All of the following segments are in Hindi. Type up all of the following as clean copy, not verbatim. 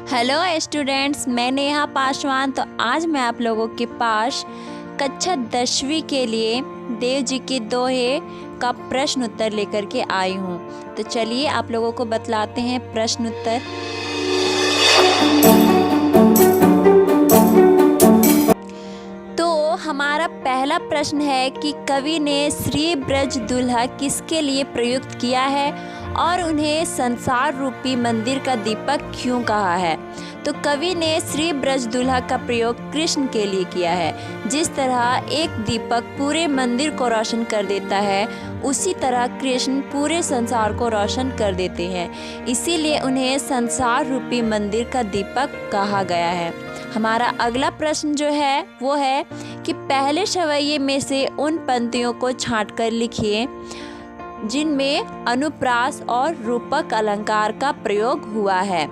हेलो स्टूडेंट्स, मैं नेहा पासवान। तो आज मैं आप लोगों के पास कक्षा 10वीं के लिए देव जी के दोहे का प्रश्न उत्तर लेकर के आई हूँ। तो चलिए आप लोगों को बतलाते हैं प्रश्न उत्तर। तो हमारा पहला प्रश्न है कि कवि ने श्री ब्रज दुल्हा किसके लिए प्रयुक्त किया है और उन्हें संसार रूपी मंदिर का दीपक क्यों कहा है। तो कवि ने श्री ब्रज दुल्हा का प्रयोग कृष्ण के लिए किया है। जिस तरह एक दीपक पूरे मंदिर को रोशन कर देता है, उसी तरह कृष्ण पूरे संसार को रोशन कर देते हैं। इसीलिए उन्हें संसार रूपी मंदिर का दीपक कहा गया है। हमारा अगला प्रश्न जो है वो है कि पहले सवैये में से उन पंक्तियों को छांटकर लिखिए जिनमें अनुप्रास और रूपक अलंकार का प्रयोग हुआ है।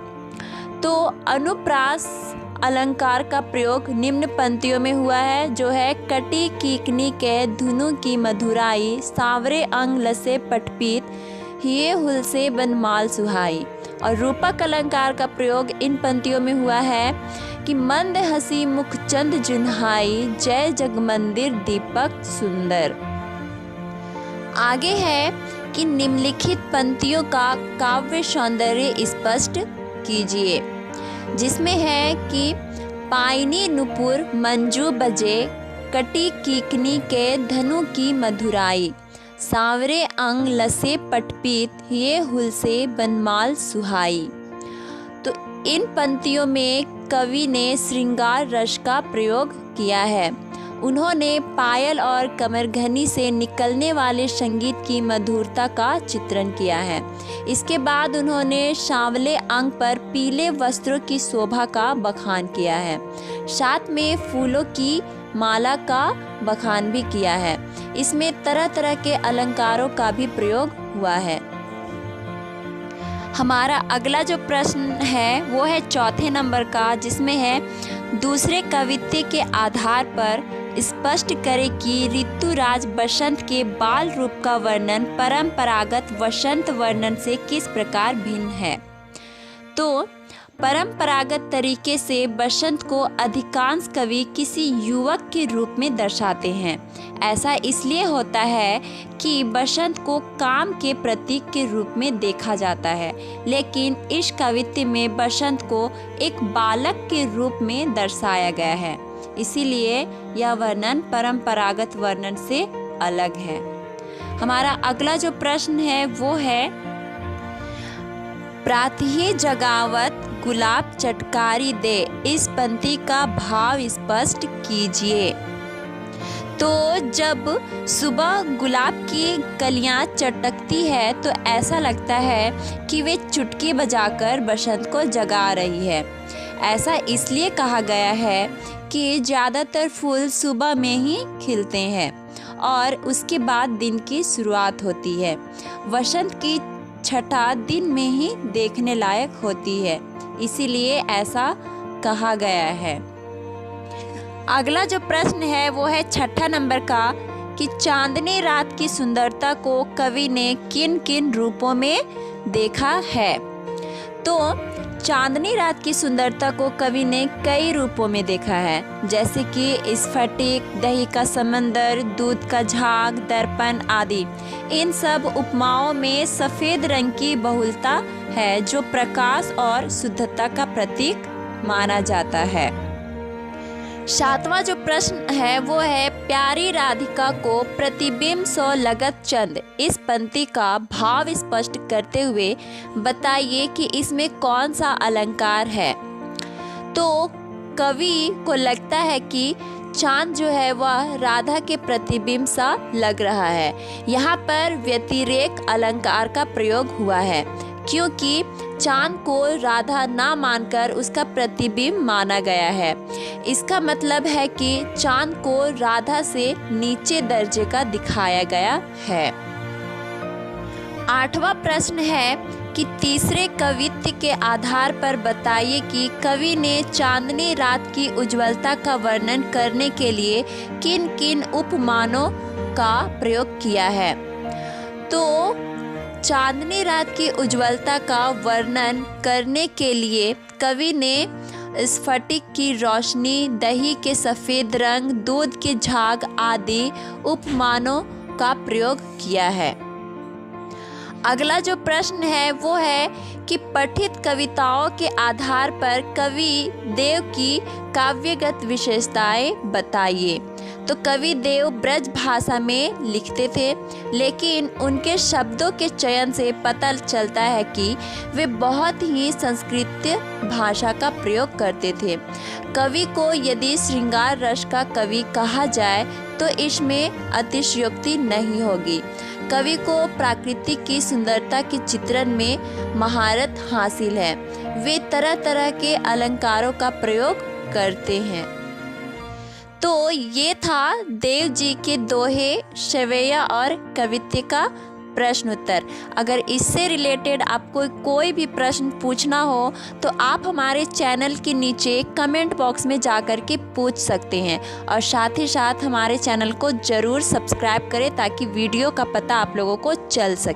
तो अनुप्रास अलंकार का प्रयोग निम्न पंक्तियों में हुआ है, जो है कटी कीकनी के धुनु की मधुराई, सांवरे अंग लसे पटपीत, हिये हुल से बनमाल सुहाई। और रूपक अलंकार का प्रयोग इन पंक्तियों में हुआ है कि मंद हंसी मुख चंद जुन्हाई, जय जगमंदिर दीपक सुंदर। आगे है कि निम्नलिखित पंक्तियों का काव्य सौंदर्य स्पष्ट कीजिए, जिसमें है कि पाइनी नुपुर मंजू बजे, कटी कीकनी के धनु की मधुराई, सांवरे अंग लसे पटपीत, ये हुल से बनमाल सुहाई। तो इन पंक्तियों में कवि ने श्रृंगार रस का प्रयोग किया है। उन्होंने पायल और कमरघनी से निकलने वाले संगीत की मधुरता का चित्रण किया है। इसके बाद उन्होंने सांवले अंग पर पीले वस्त्रों की शोभा का बखान किया है। साथ में फूलों की माला का बखान भी किया है। इसमें तरह तरह के अलंकारों का भी प्रयोग हुआ है। हमारा अगला जो प्रश्न है वो है चौथे नंबर का, जिसमें है दूसरे कवित्व के आधार पर स्पष्ट करें कि ऋतुराज बसंत के बाल रूप का वर्णन परंपरागत वसंत वर्णन से किस प्रकार भिन्न है। तो परंपरागत तरीके से बसंत को अधिकांश कवि किसी युवक के रूप में दर्शाते हैं। ऐसा इसलिए होता है कि बसंत को काम के प्रतीक के रूप में देखा जाता है, लेकिन इस कवित्व में बसंत को एक बालक के रूप में दर्शाया गया है। इसीलिए यह वर्णन परंपरागत वर्णन से अलग है। हमारा अगला जो प्रश्न है वो है प्रातः जगावत गुलाब चटकारी दे, इस पंक्ति का भाव स्पष्ट कीजिए। तो जब सुबह गुलाब की कलियां चटकती है तो ऐसा लगता है कि वे चुटकी बजाकर बसंत को जगा रही है। ऐसा इसलिए कहा गया है कि ज़्यादातर फूल सुबह में ही खिलते हैं और उसके बाद दिन की शुरुआत होती है। वसंत की छठा दिन में ही देखने लायक होती है, इसीलिए ऐसा कहा गया है। अगला जो प्रश्न है वो है छठा नंबर का कि चांदनी रात की सुंदरता को कवि ने किन किन रूपों में देखा है। तो चांदनी रात की सुंदरता को कवि ने कई रूपों में देखा है, जैसे कि स्फटिक, दही का समंदर, दूध का झाग, दर्पण आदि। इन सब उपमाओं में सफ़ेद रंग की बहुलता है, जो प्रकाश और शुद्धता का प्रतीक माना जाता है। सातवां जो प्रश्न है वो है प्यारी राधिका को प्रतिबिंब सो लगत चंद, इस पंक्ति का भाव स्पष्ट करते हुए बताइए कि इसमें कौन सा अलंकार है। तो कवि को लगता है कि चांद जो है वह राधा के प्रतिबिंब सा लग रहा है। यहाँ पर व्यतिरेक अलंकार का प्रयोग हुआ है, क्योंकि चांद को राधा ना मानकर उसका प्रतिबिंब माना गया है। इसका मतलब है कि चांद को राधा से नीचे दर्जे का दिखाया गया है। आठवां प्रश्न है कि तीसरे कवित्व के आधार पर बताइए कि कवि ने चांदनी रात की उज्ज्वलता का वर्णन करने के लिए किन किन उपमानों का प्रयोग किया है। तो चांदनी रात की उज्ज्वलता का वर्णन करने के लिए कवि ने स्फटिक की रोशनी, दही के सफ़ेद रंग, दूध के झाग आदि उपमानों का प्रयोग किया है। अगला जो प्रश्न है वो है कि पठित कविताओं के आधार पर कवि देव की काव्यगत विशेषताएं बताइए। तो कवि देव ब्रज भाषा में लिखते थे, लेकिन उनके शब्दों के चयन से पता चलता है कि वे बहुत ही संस्कृत भाषा का प्रयोग करते थे। कवि को यदि श्रृंगार रस का कवि कहा जाए तो इसमें अतिशयोक्ति नहीं होगी। कवि को प्रकृति की सुंदरता के चित्रण में महारत हासिल है। वे तरह तरह के अलंकारों का प्रयोग करते हैं। तो ये था देव जी के दोहे, शैवैया और कवित्व का प्रश्न उत्तर। अगर इससे रिलेटेड आपको कोई भी प्रश्न पूछना हो तो आप हमारे चैनल के नीचे कमेंट बॉक्स में जाकर के पूछ सकते हैं, और साथ ही साथ हमारे चैनल को ज़रूर सब्सक्राइब करें ताकि वीडियो का पता आप लोगों को चल सके।